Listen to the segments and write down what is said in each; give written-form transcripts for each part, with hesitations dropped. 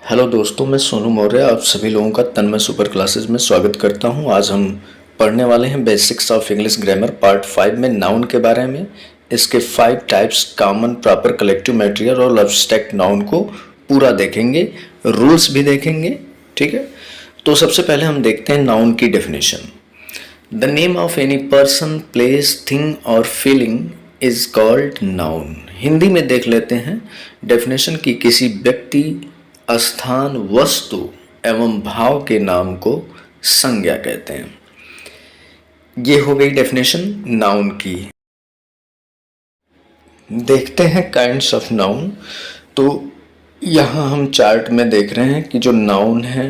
Hello दोस्तों, मैं सोनू मौर्य आप सभी लोगों का तन्मय सुपर क्लासेस में स्वागत करता हूं। आज हम पढ़ने वाले हैं basics of English grammar part 5 में नाउन के बारे में। इसके 5 types common, proper, collective, material और एब्स्ट्रैक्ट नाउन को पूरा देखेंगे, रूल्स भी देखेंगे। ठीक है, तो सबसे पहले हम देखते हैं नाउन की definition. The name of any person, place, thing और feeling is called noun. Hindi में देख लेते हैं डेफिनेशन की किसी व्यक्ति, स्थान, वस्तु एवं भाव के नाम को संज्ञा कहते हैं। ये हो गई डेफिनेशन नाउन की। देखते हैं काइंड्स ऑफ नाउन। तो यहाँ हम चार्ट में देख रहे हैं कि जो नाउन है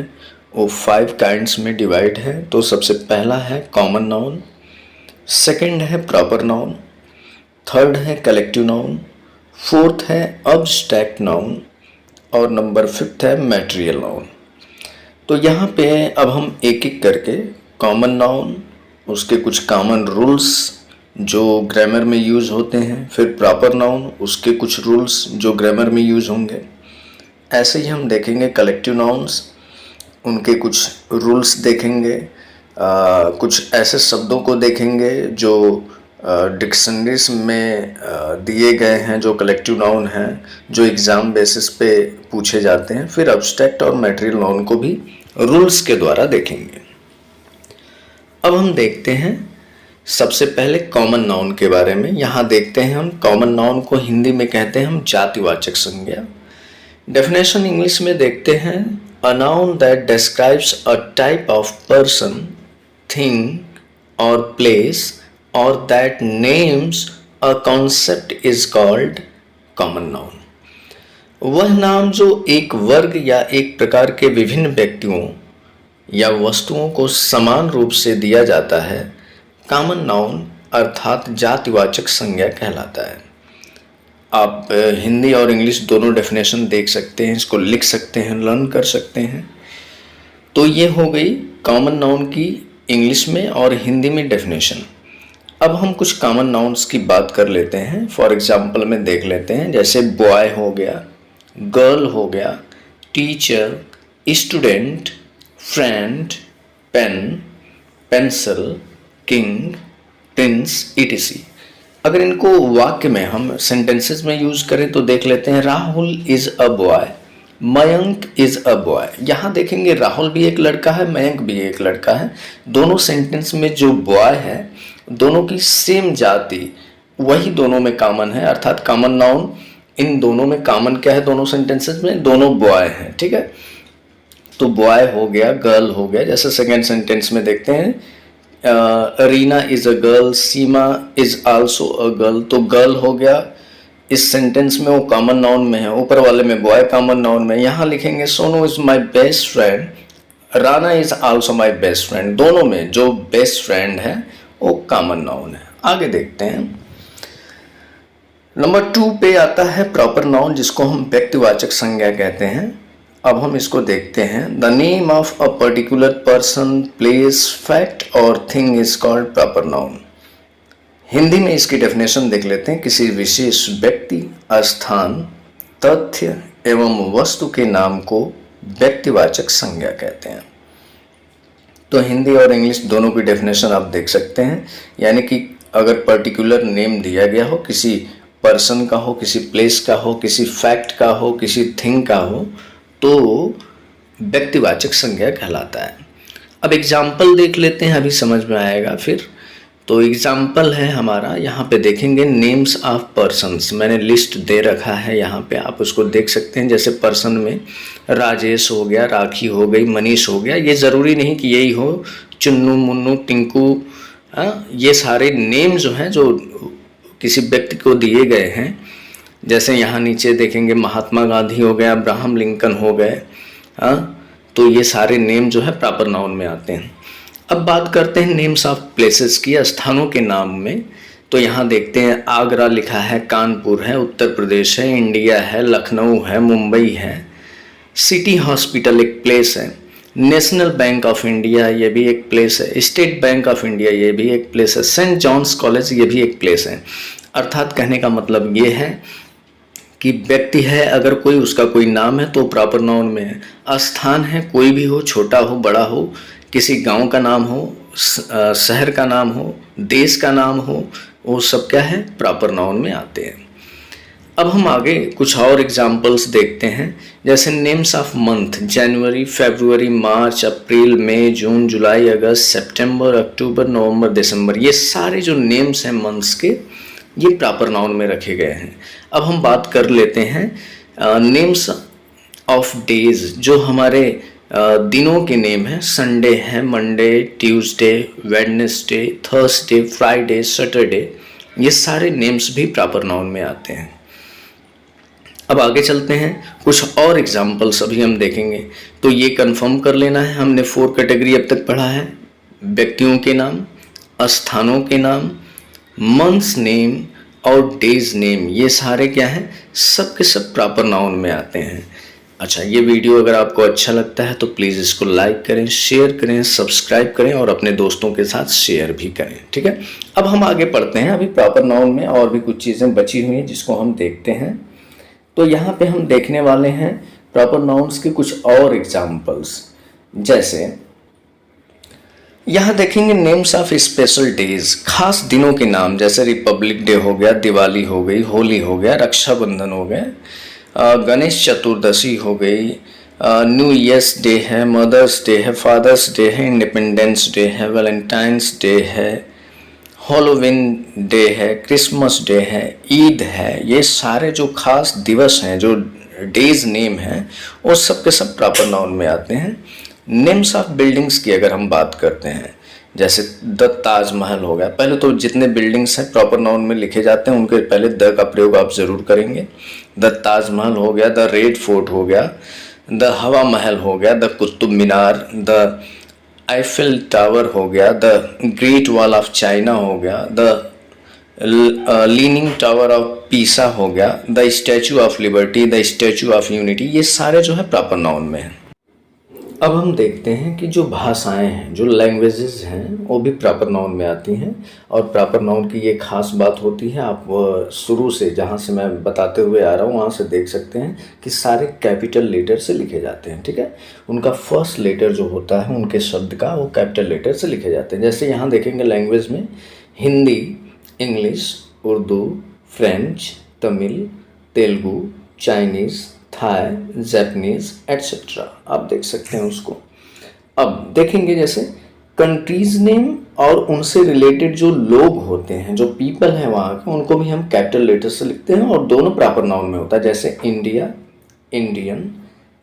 वो 5 काइंड्स में डिवाइड है। तो सबसे पहला है कॉमन नाउन, सेकंड है प्रॉपर नाउन, थर्ड है कलेक्टिव नाउन, फोर्थ है अब्स्ट्रैक्ट नाउन और नंबर 5 है मैटेरियल नाउन। तो यहाँ पे अब हम एक एक करके कॉमन नाउन, उसके कुछ कॉमन रूल्स जो ग्रामर में यूज़ होते हैं, फिर प्रॉपर नाउन, उसके कुछ रूल्स जो ग्रामर में यूज़ होंगे। ऐसे ही हम देखेंगे कलेक्टिव नाउन्स, उनके कुछ रूल्स देखेंगे। कुछ ऐसे शब्दों को देखेंगे जो डिक्शनरीज में दिए गए हैं, जो कलेक्टिव नाउन हैं, जो एग्ज़ाम बेसिस पे पूछे जाते हैं। फिर अब्स्ट्रैक्ट और मैटेरियल नाउन को भी रूल्स के द्वारा देखेंगे। अब हम देखते हैं सबसे पहले कॉमन नाउन के बारे में। यहाँ देखते हैं हम कॉमन नाउन को हिंदी में कहते हैं हम जातिवाचक संज्ञा। डेफिनेशन इंग्लिश में देखते हैं a noun that describes a type of person, thing और place or that names a concept is called common noun। वह नाम जो एक वर्ग या एक प्रकार के विभिन्न व्यक्तियों या वस्तुओं को समान रूप से दिया जाता है, कॉमन नाउन अर्थात जातिवाचक संज्ञा कहलाता है। आप हिंदी और इंग्लिश दोनों डेफिनेशन देख सकते हैं, इसको लिख सकते हैं, लर्न कर सकते हैं। तो ये हो गई कॉमन नाउन की इंग्लिश में और हिंदी में डेफिनेशन। अब हम कुछ कॉमन नाउन्स की बात कर लेते हैं। फॉर एग्जाम्पल में देख लेते हैं, जैसे बॉय हो गया, गर्ल हो गया, teacher, student, friend, pen, pencil, king, prince, etc। अगर इनको वाक्य में हम सेंटेंसेस में यूज करें तो देख लेते हैं Rahul is a boy, Mayank is a boy. यहाँ देखेंगे राहुल भी एक लड़का है, मयंक भी एक लड़का है। दोनों सेंटेंस में जो बॉय है दोनों की सेम जाति, वही दोनों में कॉमन है, अर्थात कॉमन नाउन इन दोनों में कॉमन क्या है, दोनों सेंटेंसेस में दोनों बॉय हैं। ठीक है, तो बॉय हो गया, गर्ल हो गया। जैसे सेकेंड सेंटेंस में देखते हैं Reena is a girl, Seema is also a girl. तो गर्ल हो गया, इस सेंटेंस में वो कॉमन नाउन में है, ऊपर वाले में बॉय कॉमन नाउन में। यहाँ लिखेंगे Sonu is my best friend, Rana is also my best friend. दोनों में जो बेस्ट फ्रेंड है वो कॉमन नाउन है। आगे देखते हैं, नंबर 2 पे आता है प्रॉपर नाउन, जिसको हम व्यक्तिवाचक संज्ञा कहते हैं। अब हम इसको देखते हैं। The name of a particular person, place, fact और thing is called proper noun. Hindi में इसकी डेफिनेशन देख लेते हैं। किसी विशेष व्यक्ति, स्थान, तथ्य एवं वस्तु के नाम को व्यक्तिवाचक संज्ञा कहते हैं। तो हिंदी और इंग्लिश दोनों की डेफिनेशन आप देख सकते हैं। यानी कि अगर पर्टिकुलर नेम दिया गया हो, किसी पर्सन का हो, किसी प्लेस का हो, किसी फैक्ट का हो, किसी थिंग का हो, तो व्यक्तिवाचक संज्ञा कहलाता है। अब एग्जाम्पल देख लेते हैं, अभी समझ में आएगा फिर। तो एग्जाम्पल है हमारा, यहाँ पे देखेंगे नेम्स ऑफ पर्सन्स। मैंने लिस्ट दे रखा है यहाँ पे, आप उसको देख सकते हैं। जैसे पर्सन में राजेश हो गया, राखी हो गई, मनीष हो गया। ये ज़रूरी नहीं कि यही हो, चुन्नू, मुन्नू, टिंकू, ये सारे नेम जो हैं जो किसी व्यक्ति को दिए गए हैं। जैसे यहाँ नीचे देखेंगे महात्मा गांधी हो गया, अब्राहम लिंकन हो गए। तो ये सारे नेम जो है प्रॉपर नाउन में आते हैं। अब बात करते हैं नेम्स ऑफ प्लेसेस की, स्थानों के नाम में। तो यहाँ देखते हैं आगरा लिखा है, कानपुर है, उत्तर प्रदेश है, इंडिया है, लखनऊ है, मुंबई है। सिटी हॉस्पिटल एक प्लेस है, नेशनल बैंक ऑफ इंडिया ये भी एक प्लेस है, स्टेट बैंक ऑफ इंडिया ये भी एक प्लेस है, सेंट जॉन्स कॉलेज ये भी एक प्लेस है। अर्थात कहने का मतलब ये है कि व्यक्ति है अगर कोई, उसका कोई नाम है तो प्रॉपर नाउन में है। स्थान है, कोई भी हो, छोटा हो बड़ा हो, किसी गांव का नाम हो, शहर का नाम हो, देश का नाम हो, वो सब क्या है, प्रॉपर नाउन में आते हैं। अब हम आगे कुछ और एग्जाम्पल्स देखते हैं, जैसे नेम्स ऑफ मंथ, जनवरी, फरवरी, मार्च, अप्रैल, मई, जून, जुलाई, अगस्त, सितंबर, अक्टूबर, नवंबर, दिसंबर। ये सारे जो नेम्स हैं मंथ्स के, ये प्रॉपर नाउन में रखे गए हैं। अब हम बात कर लेते हैं नेम्स ऑफ डेज, जो हमारे दिनों के नेम हैं। संडे है, Monday, Tuesday, Wednesday, Thursday, Friday, Saturday, ये सारे नेम्स भी प्रॉपर नाउन में आते हैं। अब आगे चलते हैं, कुछ और एग्जाम्पल्स अभी हम देखेंगे। तो ये कंफर्म कर लेना है, हमने 4 कैटेगरी अब तक पढ़ा है। व्यक्तियों के नाम, स्थानों के नाम, मंथ्स नेम और डेज नेम, ये सारे क्या हैं, सब के सब प्रॉपर नाउन में आते हैं। अच्छा, ये वीडियो अगर आपको अच्छा लगता है तो प्लीज़ इसको लाइक करें, शेयर करें, सब्सक्राइब करें और अपने दोस्तों के साथ शेयर भी करें, ठीक है। अब हम आगे पढ़ते हैं। अभी प्रॉपर नाउन में और भी कुछ चीज़ें बची हुई हैं जिसको हम देखते हैं। तो यहाँ पे हम देखने वाले हैं प्रॉपर नाउन्स के कुछ और एग्जाम्पल्स। जैसे यहाँ देखेंगे नेम्स ऑफ स्पेशल डेज, खास दिनों के नाम, जैसे रिपब्लिक डे हो गया, दिवाली हो गई, होली हो गया, रक्षाबंधन हो गया, गणेश चतुर्दशी हो गई, न्यू ईयर्स डे है, मदर्स डे है, फादर्स डे है, इंडिपेंडेंस डे है, वैलेंटाइंस डे है, हॉलोविन डे है, क्रिसमस डे है, ईद है। ये सारे जो खास दिवस हैं, जो डेज नेम हैं, वो सब के सब प्रॉपर नाउन में आते हैं। नेम्स ऑफ बिल्डिंग्स की अगर हम बात करते हैं, जैसे द ताजमहल हो गया, पहले तो जितने बिल्डिंग्स हैं प्रॉपर नाउन में लिखे जाते हैं उनके पहले द का प्रयोग आप ज़रूर करेंगे। द ताजमहल हो गया, द रेड फोर्ट हो गया, द हवा महल हो गया, the Qutub Minar, the Eiffel tower हो गया, the great wall of China हो गया, the leaning tower of Pisa हो गया, the statue of liberty, the statue of unity, ये सारे जो है प्रॉपर नाउन में हैं। अब हम देखते हैं कि जो भाषाएं हैं, जो लैंग्वेजेस हैं, वो भी प्रॉपर नाउन में आती हैं। और प्रॉपर नाउन की ये खास बात होती है, आप शुरू से जहाँ से मैं बताते हुए आ रहा हूँ वहाँ से देख सकते हैं कि सारे कैपिटल लेटर से लिखे जाते हैं, ठीक है। उनका फर्स्ट लेटर जो होता है उनके शब्द का, वो कैपिटल लेटर से लिखे जाते हैं। जैसे यहाँ देखेंगे लैंग्वेज में Hindi, English, Urdu, French, Tamil, Telugu, Chinese, Thai, Japanese etcetera, आप देख सकते हैं उसको। अब देखेंगे जैसे कंट्रीज नेम और उनसे रिलेटेड जो लोग होते हैं, जो पीपल हैं वहाँ के, उनको भी हम कैपिटल लेटर से लिखते हैं और दोनों प्रॉपर नाउन में होता है। जैसे India, Indian,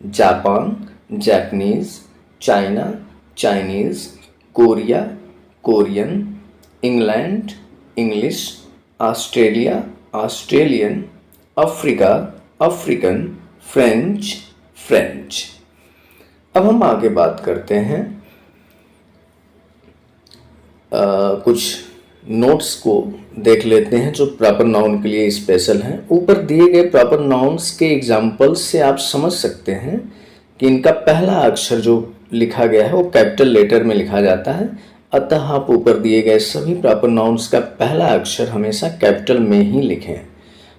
Japan, Japanese, China, Chinese, Korea, Korean, England, English, Australia, Australian, Africa, African, French, French. अब हम आगे बात करते हैं कुछ नोट्स को देख लेते हैं जो प्रॉपर नाउन के लिए स्पेशल हैं। ऊपर दिए गए प्रॉपर नाउन्स के एग्जाम्पल्स से आप समझ सकते हैं कि इनका पहला अक्षर जो लिखा गया है वो कैपिटल लेटर में लिखा जाता है। अतः आप ऊपर दिए गए सभी प्रॉपर नाउन्स का पहला अक्षर हमेशा कैपिटल में ही लिखें।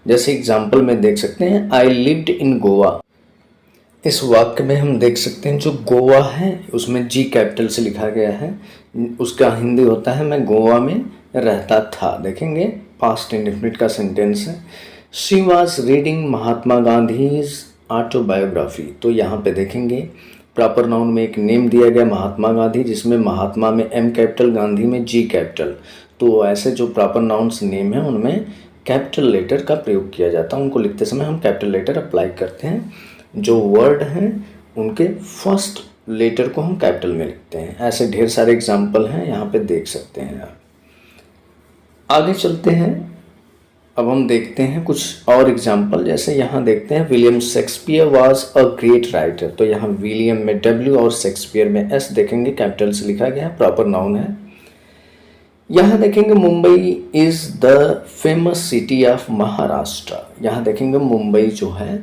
जैसे एग्जाम्पल में देख सकते हैं, आई लिव्ड इन गोवा। इस वाक्य में हम देख सकते हैं जो गोवा है उसमें जी कैपिटल से लिखा गया है। उसका हिंदी होता है मैं गोवा में रहता था। देखेंगे पास्ट इंडेफिनिट का सेंटेंस है। She was reading Mahatma Gandhi's autobiography. तो यहाँ पे देखेंगे प्रॉपर नाउन में एक नेम दिया गया महात्मा गांधी, जिसमें महात्मा में एम कैपिटल, गांधी में जी कैपिटल। तो ऐसे जो प्रॉपर नाउन्स नेम है उनमें कैपिटल लेटर का प्रयोग किया जाता है। उनको लिखते समय हम कैपिटल लेटर अप्लाई करते हैं। जो वर्ड हैं उनके फर्स्ट लेटर को हम कैपिटल में लिखते हैं। ऐसे ढेर सारे एग्जाम्पल हैं, यहाँ पे देख सकते हैं आप। आगे चलते हैं, अब हम देखते हैं कुछ और एग्जाम्पल। जैसे यहाँ देखते हैं William Shakespeare was a great writer. तो यहाँ विलियम में W और शेक्सपियर में S देखेंगे कैपिटल से लिखा गया है, प्रॉपर नाउन है। यहाँ देखेंगे Mumbai is the famous city of Maharashtra. यहाँ देखेंगे मुंबई जो है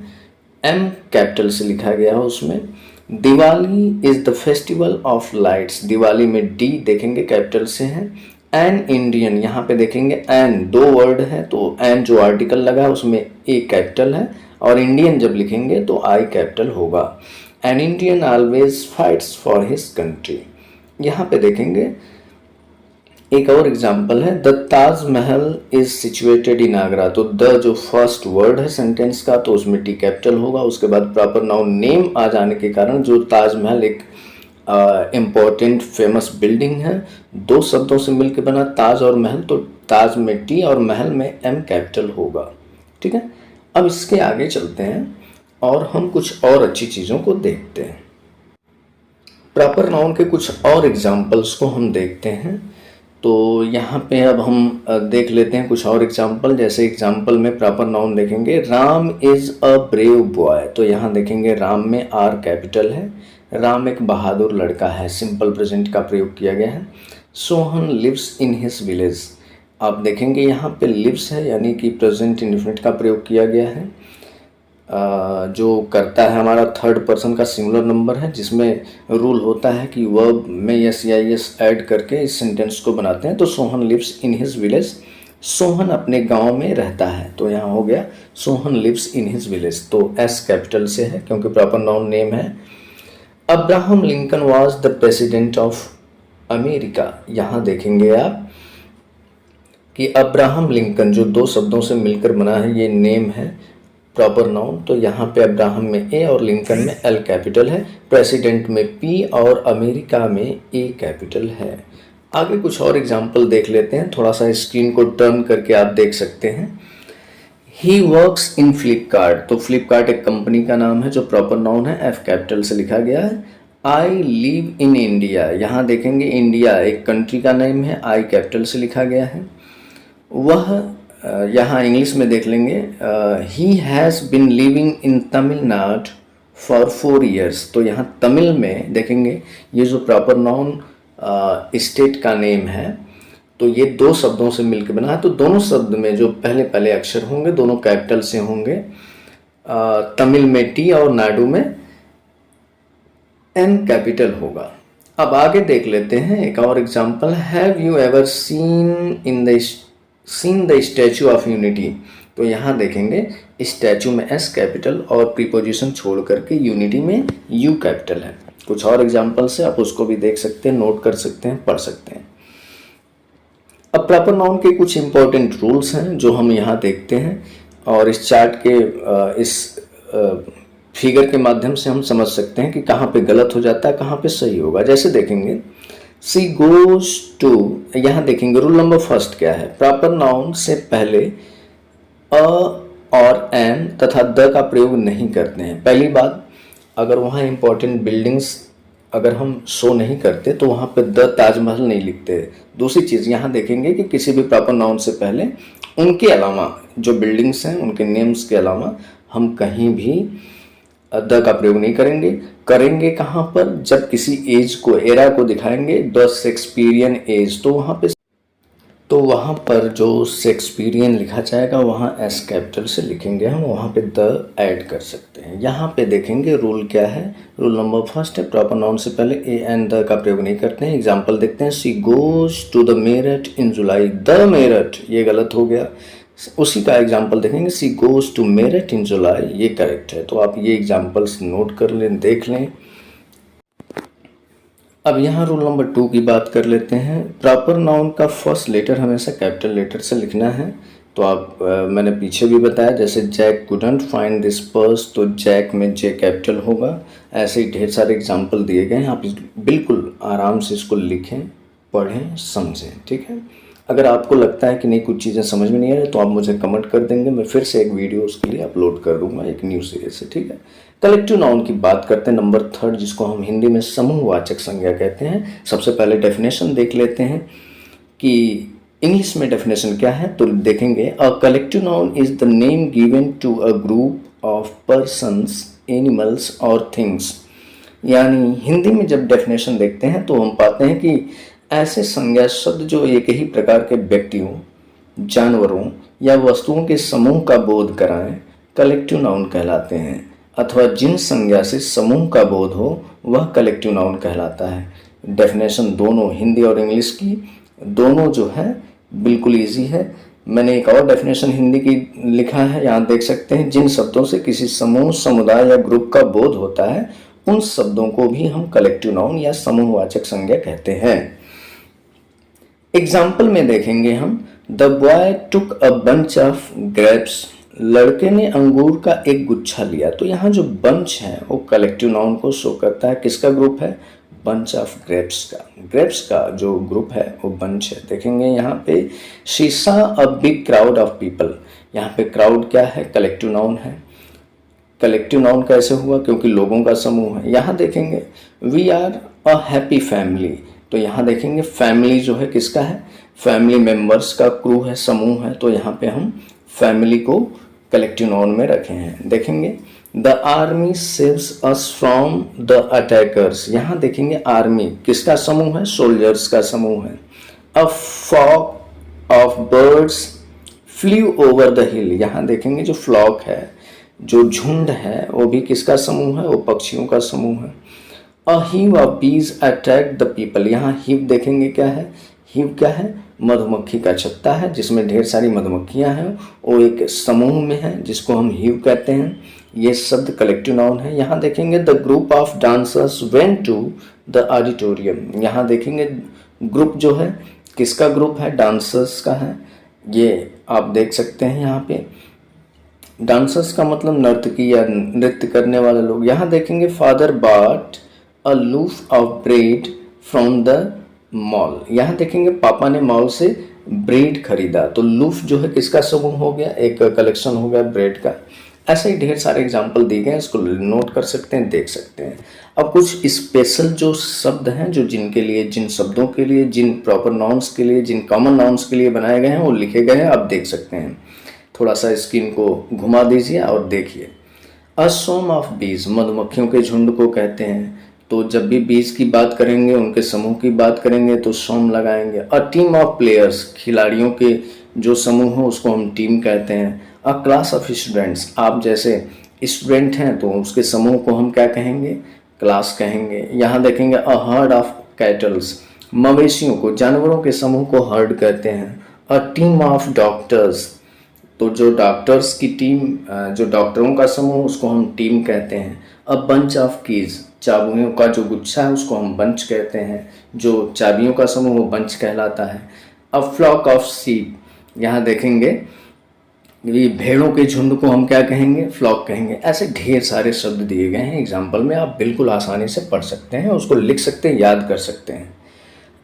M कैपिटल से लिखा गया है उसमें। Diwali is the festival of lights. Diwali में D देखेंगे कैपिटल से है। एन इंडियन, यहाँ पे देखेंगे एन दो वर्ड है तो एन जो आर्टिकल लगा है उसमें A कैपिटल है और इंडियन जब लिखेंगे तो आई कैपिटल होगा। An Indian always fights for his country. यहाँ पे देखेंगे एक और एग्जाम्पल है, the Taj Mahal is situated in Agra. तो द जो फर्स्ट वर्ड है सेंटेंस का तो उसमें टी कैपिटल होगा, उसके बाद प्रॉपर नाउन नेम आ जाने के कारण जो ताजमहल एक इम्पोर्टेंट फेमस बिल्डिंग है, दो शब्दों से मिलकर बना ताज और महल, तो ताज में टी और महल में एम कैपिटल होगा। ठीक है, अब इसके आगे चलते हैं और हम कुछ और अच्छी चीज़ों को देखते हैं। प्रॉपर नाउन के कुछ और एग्जाम्पल्स को हम देखते हैं। तो यहाँ पे अब हम देख लेते हैं कुछ और एग्जाम्पल। जैसे एग्जाम्पल में प्रॉपर नाउन देखेंगे, Ram is a brave boy. तो यहाँ देखेंगे राम में आर कैपिटल है, राम एक बहादुर लड़का है, सिंपल प्रेजेंट का प्रयोग किया गया है। Sohan lives in his village. आप देखेंगे यहाँ पे लिव्स है यानी कि प्रेजेंट इंडेफिनिट का प्रयोग किया गया है। जो करता है हमारा थर्ड पर्सन का सिंगुलर नंबर है, जिसमें रूल होता है कि वर्ब में यस या यस ऐड करके इस सेंटेंस को बनाते हैं। तो Sohan lives in his village, Sohan अपने गांव में रहता है, तो यहाँ हो गया Sohan lives in his village. तो एस कैपिटल से है क्योंकि प्रॉपर नाउन नेम है। Abraham Lincoln was the president of America. यहाँ देखेंगे आप कि अब्राहम लिंकन जो दो शब्दों से मिलकर बना है, ये नेम है प्रॉपर नाउन। तो यहाँ पे अब्राहम में ए और लिंकन में एल कैपिटल है, प्रेसिडेंट में पी और अमेरिका में ए कैपिटल है। आगे कुछ और एग्जाम्पल देख लेते हैं, थोड़ा सा स्क्रीन को टर्न करके आप देख सकते हैं। He works in Flipkart. तो फ्लिपकार्ट एक कंपनी का नाम है जो प्रॉपर नाउन है, एफ कैपिटल से लिखा गया है। I live in India. यहाँ देखेंगे इंडिया एक कंट्री का नेम है, आई कैपिटल से लिखा गया है। वह यहाँ इंग्लिश में देख लेंगे, he has been living in Tamil Nadu for 4 years। तो यहाँ तमिल में देखेंगे ये जो प्रॉपर नाउन स्टेट का नेम है, तो ये दो शब्दों से मिलकर बना है। तो दोनों शब्द में जो पहले पहले अक्षर होंगे दोनों कैपिटल से होंगे, तमिल में टी और नाडु में एन कैपिटल होगा। अब आगे देख लेते हैं एक और example, have you ever seen the statue of unity. तो यहाँ देखेंगे स्टैचू में एस कैपिटल और प्रीपोजिशन छोड़ करके यूनिटी में यू कैपिटल है। कुछ और एग्जाम्पल से आप उसको भी देख सकते हैं, नोट कर सकते हैं, पढ़ सकते हैं। अब प्रॉपर नाउन के कुछ इंपॉर्टेंट रूल्स हैं जो हम यहाँ देखते हैं और इस चार्ट के इस फिगर के माध्यम से हम समझ सकते हैं कि कहाँ पे गलत हो जाता है, कहाँ पे सही होगा। जैसे देखेंगे सी गोज टू, यहाँ देखेंगे रूल नंबर फर्स्ट क्या है, प्रॉपर नाउन से पहले अ और एन तथा द का प्रयोग नहीं करते हैं। पहली बात, अगर वहाँ इंपॉर्टेंट बिल्डिंग्स अगर हम शो नहीं करते तो वहाँ पे द ताजमहल नहीं लिखते। दूसरी चीज़ यहाँ देखेंगे कि किसी भी प्रॉपर नाउन से पहले उनके अलावा जो बिल्डिंग्स हैं उनके नेम्स के अलावा हम कहीं भी द का प्रयोग नहीं करेंगे। करेंगे कहाँ पर, जब किसी एज को, एरा को दिखाएंगे, द शेक्सपियरियन एज, तो वहाँ पर जो शेक्सपियरियन लिखा जाएगा वहाँ एस कैपिटल से लिखेंगे, हम वहाँ पे द ऐड कर सकते हैं। यहाँ पे देखेंगे रूल क्या है, रूल नंबर फर्स्ट है प्रॉपर नाउन से पहले ए एंड द का प्रयोग नहीं करते हैं। एग्जाम्पल देखते हैं, she goes to the Meerut in July, the Meerut ये गलत हो गया। उसी का एग्जाम्पल देखेंगे, she goes to Meerut in July, ये करेक्ट है। तो आप ये एग्जाम्पल्स नोट कर लें, देख लें। अब यहाँ रूल नंबर 2 की बात कर लेते हैं। प्रॉपर नाउन का फर्स्ट लेटर हमेशा कैपिटल लेटर से लिखना है। तो आप मैंने पीछे भी बताया, जैसे Jack couldn't find this purse, तो जैक में जे कैपिटल होगा। ऐसे ही ढेर सारे एग्जाम्पल दिए गए हैं, आप बिल्कुल आराम से इसको लिखें, पढ़ें, समझें। ठीक है, अगर आपको लगता है कि नहीं कुछ चीज़ें समझ में नहीं आ रही तो आप मुझे कमेंट कर देंगे, मैं फिर से एक वीडियो उसके लिए अपलोड कर दूंगा एक न्यू सीरीज से। ठीक है, कलेक्टिव नाउन की बात करते हैं, नंबर 3, जिसको हम हिंदी में समूहवाचक संज्ञा कहते हैं। सबसे पहले डेफिनेशन देख लेते हैं कि इंग्लिश में डेफिनेशन क्या है। तो देखेंगे, a collective noun is the name given to a group of persons, animals और थिंग्स। यानी हिंदी में जब डेफिनेशन देखते हैं तो हम पाते हैं कि ऐसे संज्ञा शब्द जो एक ही प्रकार के व्यक्तियों, जानवरों या वस्तुओं के समूह का बोध कराएं कलेक्टिव नाउन कहलाते हैं, अथवा जिन संज्ञा से समूह का बोध हो वह कलेक्टिव नाउन कहलाता है। डेफिनेशन दोनों हिंदी और इंग्लिश की दोनों जो है बिल्कुल इजी है। मैंने एक और डेफिनेशन हिंदी की लिखा है, यहाँ देख सकते हैं। जिन शब्दों से किसी समूह, समुदाय या ग्रुप का बोध होता है उन शब्दों को भी हम कलेक्टिव नाउन या समूहवाचक संज्ञा कहते हैं। एग्जाम्पल में देखेंगे हम, the boy took a bunch of grapes, लड़के ने अंगूर का एक गुच्छा लिया। तो यहाँ जो बंच है वो कलेक्टिव नाउन को शो करता है। किसका ग्रुप है? बंच ऑफ ग्रेप्स का। ग्रेप्स का जो ग्रुप है वो बंच है। देखेंगे यहाँ पे, she saw a big crowd of people, यहाँ पे क्राउड क्या है? कलेक्टिव नाउन है। कलेक्टिव नाउन कैसे हुआ? क्योंकि लोगों का समूह है। यहाँ देखेंगे, we are a happy family, तो यहाँ देखेंगे फैमिली जो है किसका है? फैमिली मेंबर्स का क्रू है, समूह है। तो यहाँ पे हम फैमिली को कलेक्टिव नाउन में रखे हैं। देखेंगे, the army saves us from the attackers, यहाँ देखेंगे आर्मी किसका समूह है? सोल्जर्स का समूह है। A flock of birds flew over the hill, यहाँ देखेंगे जो फ्लॉक है, जो झुंड है, वो भी किसका समूह है? वो पक्षियों का समूह है। अ हीव ऑफ बीज अट्रैक्ट द पीपल, यहाँ हीव देखेंगे क्या है? हीव क्या है? मधुमक्खी का छत्ता है जिसमें ढेर सारी मधुमक्खियां हैं, वो एक समूह में है जिसको हम हीव कहते हैं। ये शब्द कलेक्टिव नाउन है। यहाँ देखेंगे, the group of dancers went to the auditorium, यहाँ देखेंगे ग्रुप जो है किसका ग्रुप है? डांसर्स का है। ये आप देख सकते हैं यहाँ पे, डांसर्स का मतलब नर्तकी या नृत्य करने वाले लोग। यहाँ देखेंगे, father bought a लूफ of bread from the mall, यहाँ देखेंगे पापा ने मॉल से ब्रेड खरीदा। तो लूफ जो है किसका समूह हो गया? एक कलेक्शन हो गया ब्रेड का। ऐसे ही ढेर सारे एग्जाम्पल दिए गए हैं, इसको नोट कर सकते हैं, देख सकते हैं। अब कुछ स्पेशल जो शब्द हैं, जो जिनके लिए, जिन शब्दों के लिए, जिन प्रॉपर नाउन्स के लिए, जिन कॉमन नाउन्स के लिए बनाए गए हैं वो लिखे गए हैं, आप देख सकते हैं। थोड़ा सा स्क्रीन को घुमा दीजिए और देखिए। अ स्वॉर्म ऑफ बीज, मधुमक्खियों के झुंड को कहते हैं। तो जब भी बीज की बात करेंगे, उनके समूह की बात करेंगे तो स्वॉर्म लगाएंगे। अ टीम ऑफ प्लेयर्स, खिलाड़ियों के जो समूह हो उसको हम टीम कहते हैं। अ क्लास ऑफ स्टूडेंट्स, आप जैसे स्टूडेंट हैं तो उसके समूह को हम क्या कहेंगे? क्लास कहेंगे। यहाँ देखेंगे, अ हर्ड ऑफ कैटल्स, मवेशियों को, जानवरों के समूह को हर्ड कहते हैं। अ टीम ऑफ डॉक्टर्स, तो जो डॉक्टर्स की टीम, जो डॉक्टरों का समूह उसको हम टीम कहते हैं। अ बंच ऑफ कीज, चाबियों का जो गुच्छा है उसको हम बंच कहते हैं। जो चाबियों का समूह वो बंच कहलाता है। अ फ्लॉक ऑफ शीप, यहाँ देखेंगे ये भेड़ों के झुंड को हम क्या कहेंगे? फ्लॉक कहेंगे। ऐसे ढेर सारे शब्द दिए गए हैं एग्जाम्पल में, आप बिल्कुल आसानी से पढ़ सकते हैं, उसको लिख सकते हैं, याद कर सकते हैं।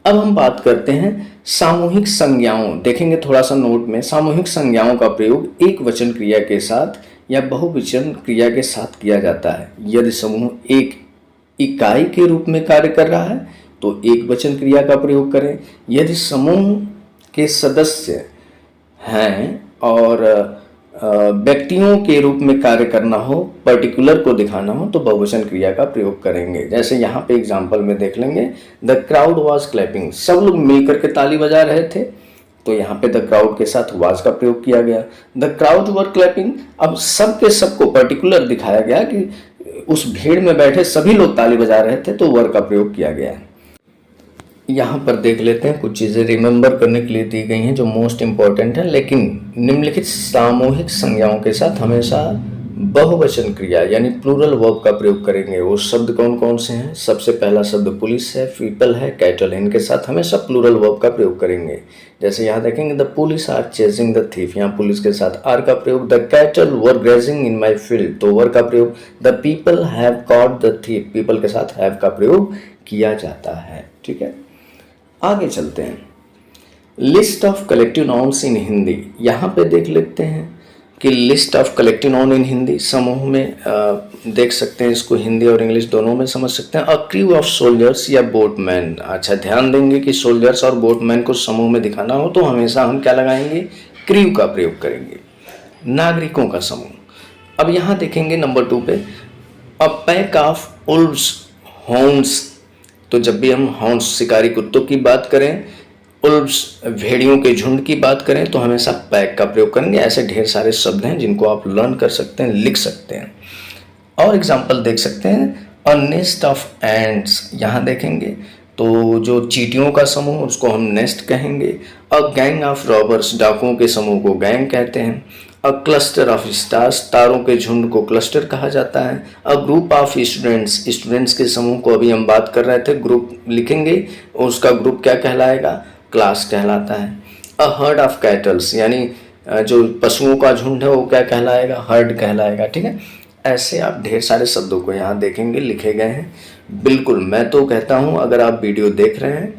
अब हम बात करते हैं सामूहिक संज्ञाओं। देखेंगे थोड़ा सा नोट में, सामूहिक संज्ञाओं का प्रयोग एक वचन क्रिया के साथ या बहुवचन क्रिया के साथ किया जाता है। यदि समूह एक इकाई के रूप में कार्य कर रहा है तो एक वचन क्रिया का प्रयोग करें। यदि समूह के सदस्य हैं और व्यक्तियों के रूप में कार्य करना हो, पर्टिकुलर को दिखाना हो, तो बहुवचन क्रिया का प्रयोग करेंगे। जैसे यहाँ पे एग्जाम्पल में देख लेंगे, द क्राउड वॉज क्लैपिंग, सब लोग मिलकर के ताली बजा रहे थे, तो यहाँ पे द क्राउड के साथ वाज का प्रयोग किया गया। द क्राउड वर क्लैपिंग, अब सब के सब को पर्टिकुलर दिखाया गया कि उस भीड़ में बैठे सभी लोग ताली बजा रहे थे, तो वर का प्रयोग किया गया। यहाँ पर देख लेते हैं, कुछ चीज़ें रिमेंबर करने के लिए दी गई हैं जो मोस्ट इम्पॉर्टेंट है। लेकिन निम्नलिखित सामूहिक संज्ञाओं के साथ हमेशा बहुवचन क्रिया यानी प्लूरल वर्ब का प्रयोग करेंगे। वो शब्द कौन कौन से हैं? सबसे पहला शब्द पुलिस है, पीपल है, कैटल है, इनके साथ हमेशा प्लूरल वर्ब का प्रयोग करेंगे। जैसे यहाँ देखेंगे, the police are chasing the thief, यहाँ पुलिस के साथ आर का प्रयोग। The cattle were grazing in my field, तो वर का प्रयोग। The people have caught the thief, people के साथ हैव का प्रयोग किया जाता है। ठीक है, आगे चलते हैं। List of collective nouns in Hindi, यहाँ पे देख लेते हैं कि list of collective noun in Hindi, समूह में देख सकते हैं, इसको हिंदी और इंग्लिश दोनों में समझ सकते हैं। अ क्रू ऑफ सोल्जर्स या बोटमैन, अच्छा ध्यान देंगे कि सोल्जर्स और बोटमैन को समूह में दिखाना हो तो हमेशा हम क्या लगाएंगे? क्रू का प्रयोग करेंगे। नागरिकों का समूह, अब यहाँ देखेंगे नंबर 2 पे, अ पैक ऑफ उल्व्स हॉर्न्स, तो जब भी हम हॉर्न्स शिकारी कुत्तों की बात करें, उल्व्स भेड़ियों के झुंड की बात करें, तो हमेशा पैक का प्रयोग करेंगे। ऐसे ढेर सारे शब्द हैं जिनको आप लर्न कर सकते हैं, लिख सकते हैं। और एग्जाम्पल देख सकते हैं, अ नेस्ट ऑफ एंड्स, यहाँ देखेंगे तो जो चींटियों का समूह उसको हम नेस्ट कहेंगे। अ गैंग ऑफ रॉबर्स, डाकुओं के समूह को गैंग कहते हैं। अ क्लस्टर ऑफ स्टार्स, तारों के झुंड को क्लस्टर कहा जाता है। अ ग्रुप ऑफ स्टूडेंट्स, स्टूडेंट्स के समूह को अभी हम बात कर रहे थे, ग्रुप लिखेंगे उसका ग्रुप क्या कहलाएगा, क्लास कहलाता है। अ हर्ड ऑफ कैटल्स, यानी जो पशुओं का झुंड है वो क्या कहलाएगा, हर्ड कहलाएगा। ठीक है, ऐसे आप ढेर सारे शब्दों को यहाँ देखेंगे लिखे गए हैं। बिल्कुल, मैं तो कहता हूँ अगर आप वीडियो देख रहे हैं,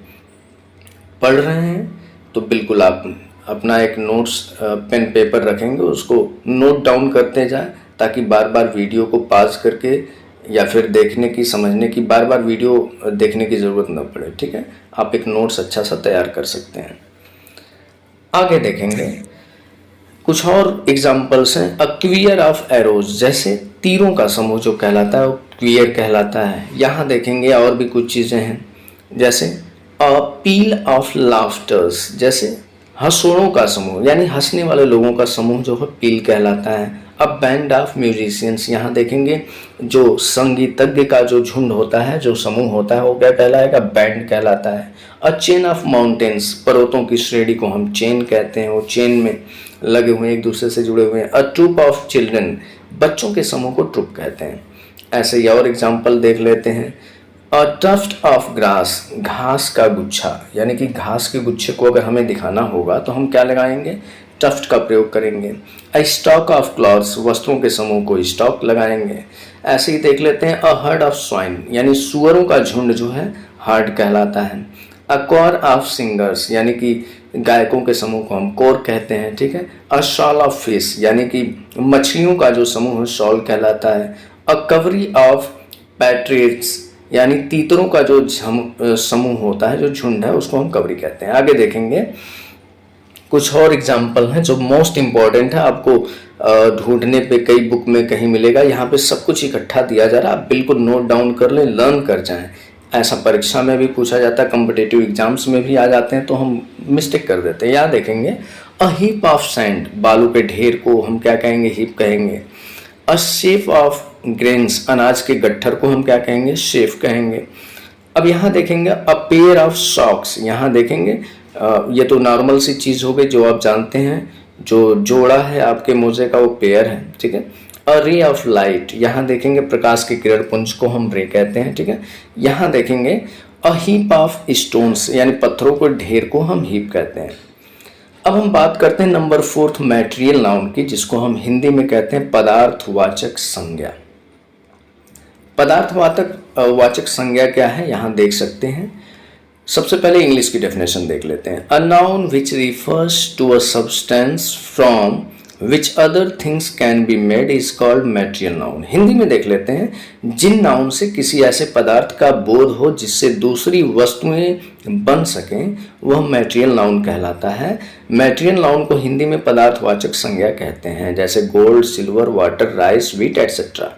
पढ़ रहे हैं, तो बिल्कुल आप अपना एक नोट्स पेन पेपर रखेंगे, उसको नोट डाउन करते जाएं, ताकि बार बार वीडियो को पॉज करके या फिर देखने की, समझने की, बार बार वीडियो देखने की ज़रूरत न पड़े। ठीक है, आप एक नोट्स अच्छा सा तैयार कर सकते हैं। आगे देखेंगे कुछ और एग्जाम्पल्स हैं। अ क्वियर ऑफ एरोज, जैसे तीरों का समूह जो कहलाता है वो क्वियर कहलाता है। यहाँ देखेंगे और भी कुछ चीज़ें हैं, जैसे अ पील ऑफ लाफ्टर्स, जैसे हंसोड़ों का समूह, यानी हंसने वाले लोगों का समूह जो है पील कहलाता है। अ बैंड ऑफ म्यूजिशियंस, यहाँ देखेंगे जो संगीतज्ञ का जो झुंड होता है, जो समूह होता है वो क्या कहलाएगा, बैंड कहलाता है। अ चेन ऑफ माउंटेन्स, पर्वतों की श्रेणी को हम चेन कहते हैं, वो चेन में लगे हुए हैं, एक दूसरे से जुड़े हुए हैं। अ ट्रूप ऑफ चिल्ड्रन, बच्चों के समूह को ट्रुप कहते हैं। ऐसे ही और एग्जाम्पल देख लेते हैं। अ टफ्ट ऑफ ग्रास, घास का गुच्छा, यानी कि घास के गुच्छे को अगर हमें दिखाना होगा तो हम क्या लगाएंगे, टफ्ट का प्रयोग करेंगे। अ स्टॉक ऑफ क्लॉथ्स, वस्त्रों के समूह को स्टॉक लगाएंगे। ऐसे ही देख लेते हैं। अ हर्ड ऑफ स्वाइन, यानी सुअरों का झुंड जो है हर्ड कहलाता है। अ कोर ऑफ सिंगर्स, यानी कि गायकों के समूह को हम कोर कहते हैं। ठीक है। अ शॉल ऑफ फिश, यानी कि मछलियों का जो समूह है शॉल कहलाता है। अ कवरी ऑफ पैट्रियट्स, यानी तीतरों का जो समूह होता है, जो झुंड है, उसको हम कवरी कहते हैं। आगे देखेंगे कुछ और एग्जाम्पल हैं जो मोस्ट इम्पॉर्टेंट है, आपको ढूंढने पे कई बुक में कहीं मिलेगा, यहाँ पे सब कुछ इकट्ठा दिया जा रहा है, आप बिल्कुल नोट डाउन कर लें, लर्न कर जाएं। ऐसा परीक्षा में भी पूछा जाता है, कम्पिटेटिव एग्जाम्स में भी आ जाते हैं, तो हम मिस्टेक कर देते हैं। यहाँ देखेंगे अ हीप ऑफ सैंड, बालू के ढेर को हम क्या कहेंगे, हीप कहेंगे। अ शेफ ऑफ ग्रेन्स, अनाज के गट्ठर को हम क्या कहेंगे, शेफ कहेंगे। अब यहाँ देखेंगे अ पेयर ऑफ सॉक्स, यहाँ देखेंगे ये तो नॉर्मल सी चीज़ हो गई जो आप जानते हैं, जो जोड़ा है आपके मोजे का वो पेयर है। ठीक है। अ रे ऑफ लाइट, यहाँ देखेंगे प्रकाश के किरण पुंज को हम रे कहते हैं। ठीक है। यहाँ देखेंगे अ हीप ऑफ स्टोन्स, यानी पत्थरों को ढेर को हम हीप कहते हैं। अब हम बात करते हैं नंबर 4 मैटेरियल नाउन की, जिसको हम हिंदी में कहते हैं पदार्थवाचक संज्ञा। पदार्थवाचक वाचक संज्ञा क्या है, यहाँ देख सकते हैं। सबसे पहले इंग्लिश की डेफिनेशन देख लेते हैं। A noun which refers to a substance from which other things can be made is called material noun. Hindi में देख लेते हैं, जिन नाउन से किसी ऐसे पदार्थ का बोध हो जिससे दूसरी वस्तुएं बन सकें, वह मैटेरियल नाउन कहलाता है। मैटेरियल नाउन को हिंदी में पदार्थवाचक संज्ञा कहते हैं, जैसे gold, silver, water, rice, wheat etcetera.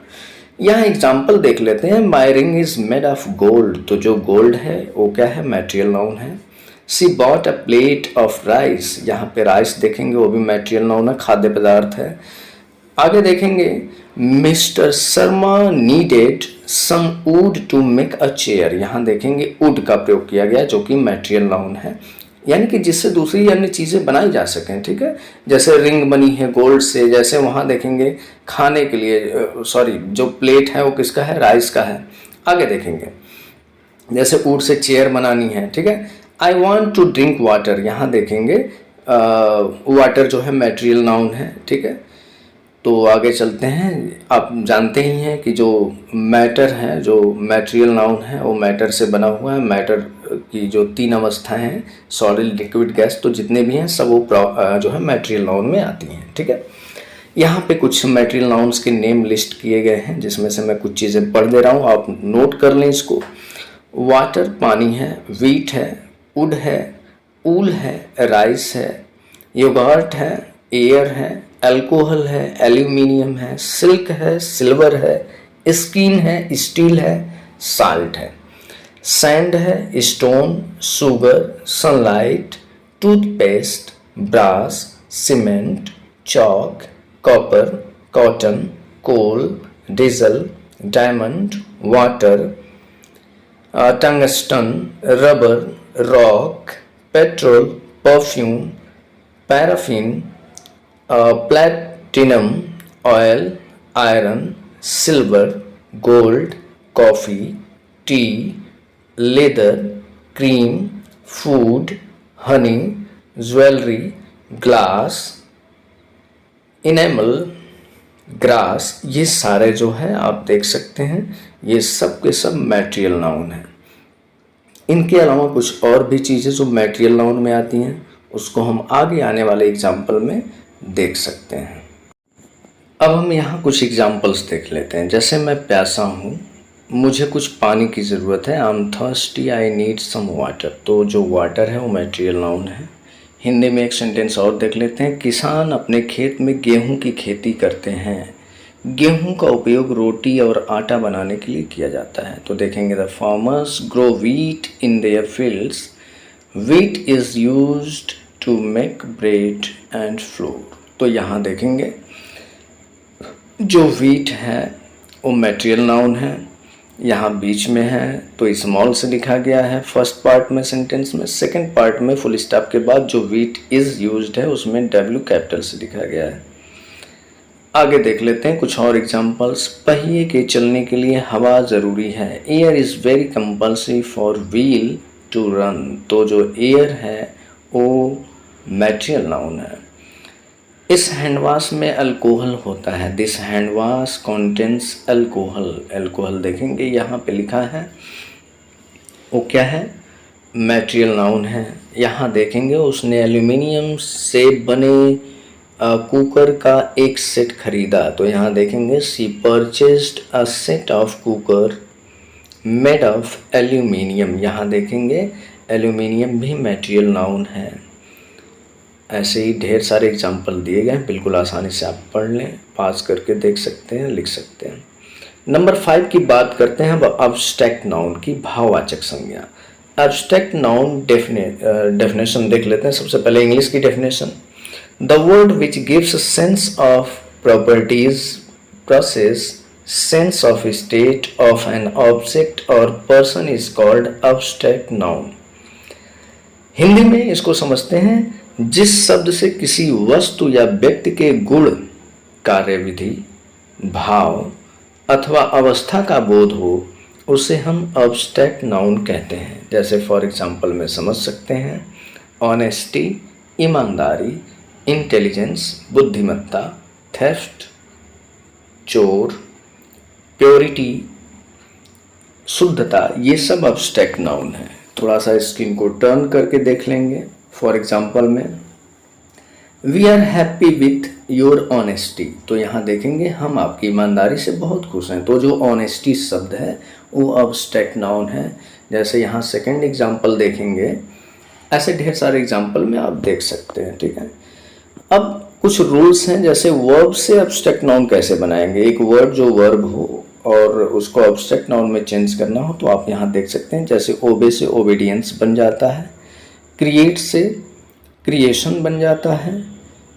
यहाँ एग्जाम्पल देख लेते हैं। My ring is made of gold, तो जो गोल्ड है वो क्या है, मैटेरियल नाउन है। She bought a plate of rice, यहाँ पे राइस देखेंगे वो भी मैटेरियल नाउन है, खाद्य पदार्थ है। आगे देखेंगे mister Sharma needed some wood to make a chair, यहाँ देखेंगे वुड का प्रयोग किया गया जो कि मैटेरियल नाउन है, यानी कि जिससे दूसरी अन्य चीज़ें बनाई जा सकें। ठीक है। जैसे रिंग बनी है गोल्ड से, जैसे वहाँ देखेंगे खाने के लिए, सॉरी जो प्लेट है वो किसका है, राइस का है। आगे देखेंगे जैसे वुड से चेयर बनानी है। ठीक है। I want to drink water, यहाँ देखेंगे वाटर जो है मैटेरियल नाउन है। ठीक है। तो आगे चलते हैं। आप जानते ही हैं कि जो मैटर है, जो मैटेरियल नाउन है, वो मैटर से बना हुआ है। मैटर की जो 3 अवस्थाएं हैं, सॉलिड, लिक्विड, गैस, तो जितने भी हैं सब वो जो है मैटेरियल नाउन में आती हैं। ठीक है। यहाँ पे कुछ मैटेरियल नाउन्स के नेम लिस्ट किए गए हैं, जिसमें से मैं कुछ चीज़ें पढ़ दे रहा हूँ, आप नोट कर लें इसको। वाटर पानी है, व्हीट है, वुड है, ऊल है, राइस है, योगर्ट है, एयर है, अल्कोहल है, एल्यूमिनियम है, सिल्क है, सिल्वर है, स्किन है, स्टील है, साल्ट है, सैंड है, stone, sugar, sunlight, toothpaste, brass, cement, chalk, copper, cotton, coal, diesel, diamond, water, tungsten, rubber, rock, petrol, perfume, paraffin, platinum, oil, iron, silver, gold, coffee, tea, leather, cream, food, honey, jewellery, glass, enamel, grass, ये सारे जो हैं आप देख सकते हैं, ये सब के सब मैटेरियल नाउन हैं। इनके अलावा कुछ और भी चीज़ें जो मैटेरियल नाउन में आती हैं उसको हम आगे आने वाले एग्जाम्पल में देख सकते हैं। अब हम यहाँ कुछ एग्जाम्पल्स देख लेते हैं। जैसे मैं प्यासा हूँ, मुझे कुछ पानी की ज़रूरत है। I am thirsty, I need some water. तो जो वाटर है वो मैटेरियल नाउन है। हिंदी में एक सेंटेंस और देख लेते हैं। किसान अपने खेत में गेहूं की खेती करते हैं। गेहूं का उपयोग रोटी और आटा बनाने के लिए किया जाता है। तो देखेंगे the farmers grow wheat in their fields. Wheat is used to make bread and flour. तो यहाँ देखेंगे जो व्हीट है वो मैटेरियल नाउन है, यहाँ बीच में है तो स्मॉल से लिखा गया है फर्स्ट पार्ट में सेंटेंस में। सेकंड पार्ट में फुल स्टॉप के बाद जो व्हीट इज़ यूज्ड है उसमें डब्ल्यू कैपिटल से लिखा गया है। आगे देख लेते हैं कुछ और एग्जांपल्स। पहिए के चलने के लिए हवा ज़रूरी है। Air is very compulsory for wheel to run. तो जो एयर है वो मैटेरियल नाउन है। इस हैंड वॉश में अल्कोहल होता है। This hand wash contains alcohol. Alcohol देखेंगे यहाँ पे लिखा है वो क्या है, मैटेरियल नाउन है। यहाँ देखेंगे उसने एल्यूमिनियम से बने कुकर का एक सेट खरीदा। तो यहाँ देखेंगे she purchased a set of cooker made of aluminium. यहाँ देखेंगे एल्यूमिनियम भी मैटेरियल नाउन है। ऐसे ही ढेर सारे एग्जाम्पल दिए गए हैं, बिल्कुल आसानी से आप पढ़ लें, पास करके देख सकते हैं, लिख सकते हैं। नंबर 5 की बात करते हैं अब्स्ट्रैक्ट नाउन की, भाववाचक संज्ञा। अब्स्ट्रैक्ट नाउन डेफिनेशन देख लेते हैं। सबसे पहले इंग्लिश की definition. The word which gives sense of properties, process, sense of state of an object और person is called abstract noun. Hindi में इसको समझते हैं, जिस शब्द से किसी वस्तु या व्यक्ति के गुण, कार्यविधि, भाव अथवा अवस्था का बोध हो उसे हम अब्स्ट्रैक्ट नाउन कहते हैं। जैसे फॉर एग्जांपल में समझ सकते हैं ऑनेस्टी, ईमानदारी, इंटेलिजेंस, बुद्धिमत्ता, थेफ्ट, चोर, प्योरिटी, शुद्धता, ये सब अब्स्ट्रैक्ट नाउन है। थोड़ा सा स्क्रीन को टर्न करके देख लेंगे। फॉर एग्जाम्पल में we are happy with your honesty. तो यहाँ देखेंगे हम आपकी ईमानदारी से बहुत खुश हैं। तो जो ऑनेस्टी शब्द है वो अब्स्ट्रैक्ट नाउन है। जैसे यहाँ सेकंड एग्जाम्पल देखेंगे, ऐसे ढेर सारे एग्जाम्पल में आप देख सकते हैं। ठीक है, अब कुछ रूल्स हैं। जैसे वर्ब से अब्स्ट्रैक्ट नाउन कैसे बनाएंगे। एक वर्ड जो वर्ब हो और उसको अब्स्ट्रैक्ट नाउन में चेंज करना हो तो आप यहाँ देख सकते हैं। जैसे ओबे से ओबीडियंस बन जाता है, क्रिएट से क्रिएशन बन जाता है,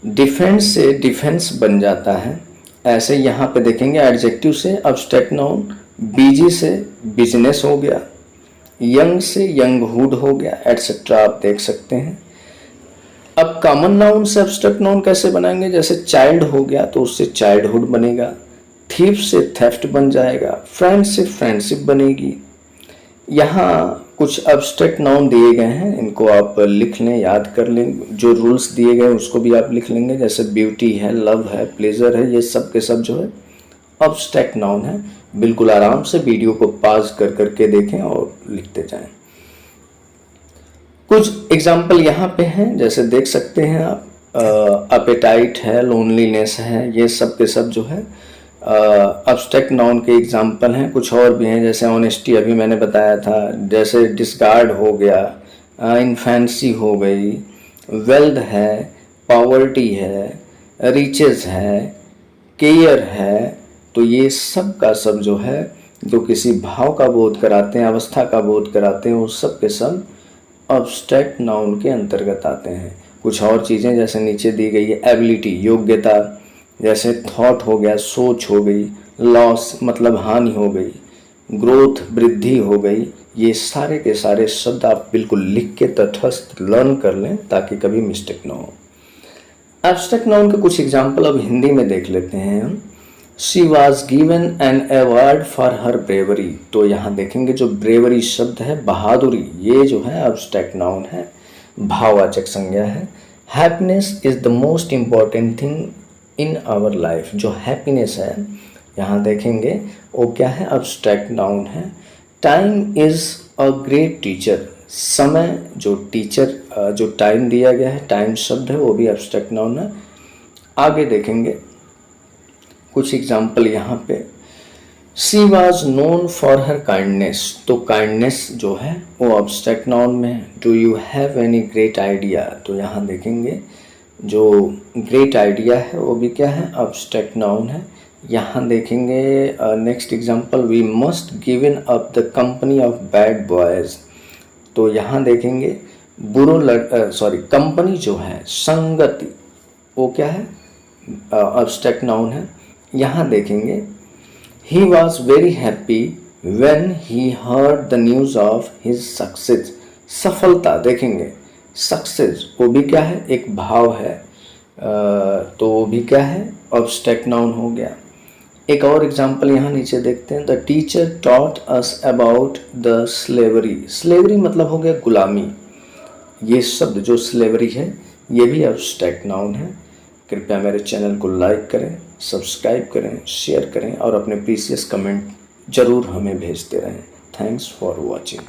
डिफेंस से डिफेंस बन जाता है। ऐसे यहाँ पे देखेंगे एडजेक्टिव से अब्स्ट्रैक्ट नाउन, बिजी से बिजनेस हो गया, यंग से यंगहुड हो गया, एटसेट्रा आप देख सकते हैं। अब कॉमन नाउन से अब्स्ट्रैक्ट नाउन कैसे बनाएंगे। जैसे चाइल्ड हो गया तो उससे चाइल्डहुड बनेगा, थीफ से थेफ्ट बन जाएगा, फ्रेंड से फ्रेंडशिप बनेगी। यहाँ कुछ अब्स्ट्रैक्ट नाउन दिए गए हैं, इनको आप लिख लें, याद कर लें। जो रूल्स दिए गए उसको भी आप लिख लेंगे। जैसे ब्यूटी है, लव है, प्लेजर है, ये सब के सब जो है अब्स्ट्रैक्ट नाउन है। बिल्कुल आराम से वीडियो को पॉज कर करके देखें और लिखते जाएं। कुछ एग्जाम्पल यहाँ पे हैं, जैसे देख सकते हैं आप, अपेटाइट है, लोनलीनेस है, ये सब के सब जो है अब्स्ट्रैक्ट नाउन के एग्जाम्पल हैं। कुछ और भी हैं, जैसे ऑनेस्टी अभी मैंने बताया था, जैसे डिस्कार्ड हो गया, इन्फेंसी हो गई, वेल्थ है, पॉवर्टी है, रिचेस है, केयर है। तो ये सब का सब जो है जो किसी भाव का बोध कराते हैं, अवस्था का बोध कराते हैं, वो सब के सब अब्स्ट्रैक्ट नाउन के अंतर्गत आते हैं। कुछ और चीज़ें जैसे नीचे दी गई है, एबिलिटी जैसे थॉट हो गया, सोच हो गई, लॉस मतलब हानि हो गई, ग्रोथ वृद्धि हो गई, ये सारे के सारे शब्द आप बिल्कुल लिख के तटस्थ लर्न कर लें ताकि कभी मिस्टेक ना हो। एब्स्ट्रैक्ट नाउन के कुछ एग्जाम्पल अब हिंदी में देख लेते हैं हम। She was given an award for her bravery, तो यहाँ देखेंगे जो ब्रेवरी शब्द है, बहादुरी, ये जो है एब्स्ट्रैक्ट नाउन है, भाववाचक संज्ञा है। Happiness is the most important thing in our life, जो हैप्पीनेस है यहाँ देखेंगे वो क्या है, एब्स्ट्रैक्ट नाउन है। Time is a great teacher, समय जो टीचर जो टाइम दिया गया है, टाइम शब्द है, वो भी एब्स्ट्रैक्ट नाउन है। आगे देखेंगे कुछ एग्जाम्पल यहाँ पे। She was known for her kindness, तो काइंडनेस जो है वो एब्स्ट्रैक्ट नाउन में है। Do you have any great idea, तो यहाँ देखेंगे जो ग्रेट आइडिया है वो भी क्या है, एब्स्ट्रैक्ट नाउन है। यहाँ देखेंगे next example, we must given up the company of bad boys, तो यहाँ देखेंगे कंपनी जो है, संगति, वो क्या है, एब्स्ट्रैक्ट नाउन है। यहाँ देखेंगे he was very happy when he heard the news of his success, सफलता देखेंगे, सक्सेस वो भी क्या है, एक भाव है, तो वो भी क्या है, एब्स्ट्रैक्ट नाउन हो गया। एक और एग्जांपल यहाँ नीचे देखते हैं, the teacher taught us about the slavery, slavery मतलब हो गया गुलामी, ये शब्द जो स्लेवरी है ये भी एब्स्ट्रैक्ट नाउन है। कृपया मेरे चैनल को लाइक करें, सब्सक्राइब करें, शेयर करें और अपने प्रीशियस कमेंट ज़रूर हमें भेजते रहें। Thanks for watching.